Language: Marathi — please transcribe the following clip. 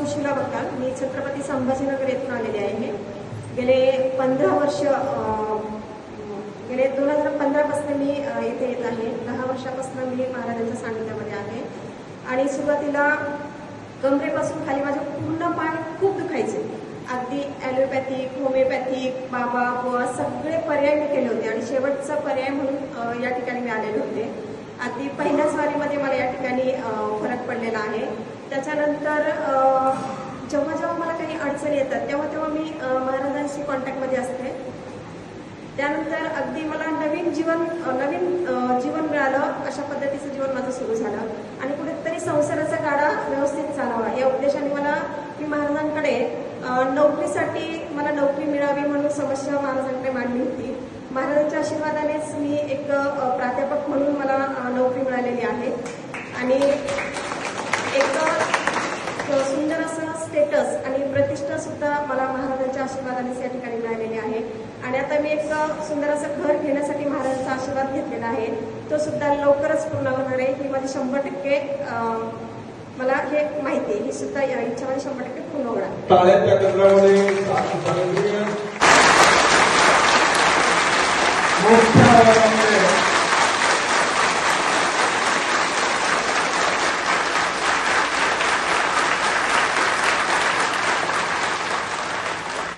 सुशीला बक्काल. मी छत्रपती संभाजीनगर येथून आलेले आहे. गेले 15 वर्ष गेले 2015 पासून मी इथे येत आहे. 10 वर्षापासून मी महाराजांच्या सानिध्यामध्ये आहे. आणि सुरुवातीला कमरेपासून खाली माझे पूर्ण पाय खूप दुखायचे. अगदी ॲलोपॅथिक, होमिओपॅथिक, बाबा बुवा सगळे पर्याय मी केले होते. आणि शेवटचा पर्याय म्हणून या ठिकाणी मी आलेले होते. अगदी पहिल्याच वारीमध्ये मला या ठिकाणी फरक पडलेला आहे. त्याच्यानंतर जेव्हा जेव्हा मला काही अडचणी येतात तेव्हा तेव्हा मी महाराजांशी कॉन्टॅक्टमध्ये असते. त्यानंतर अगदी मला नवीन जीवन मिळालं. अशा पद्धतीचं जीवन माझं सुरू झालं. आणि कुठेतरी संसाराचा गाडा व्यवस्थित चालावा या उद्देशाने मी महाराजांकडे नोकरीसाठी मला नोकरी मिळावी म्हणून समस्या महाराजांकडे मांडली होती. महाराजांच्या आशीर्वादानेच मी एक प्राध्यापक म्हणून मला नोकरी मिळालेली आहे. आणि एक सुंदर असं स्टेटस आणि प्रतिष्ठा सुद्धा मला महाराजांच्या आशीर्वादानेच या ठिकाणी मिळालेली आहे. आणि आता मी एक सुंदर असं घर घेण्यासाठी महाराजांचा आशीर्वाद घेतलेला आहे. तो सुद्धा लवकरच पूर्ण होणार आहे. ही माझी 100% मला हे माहिती आहे. ही सुद्धा इच्छा माझी 100% पूर्ण होणार.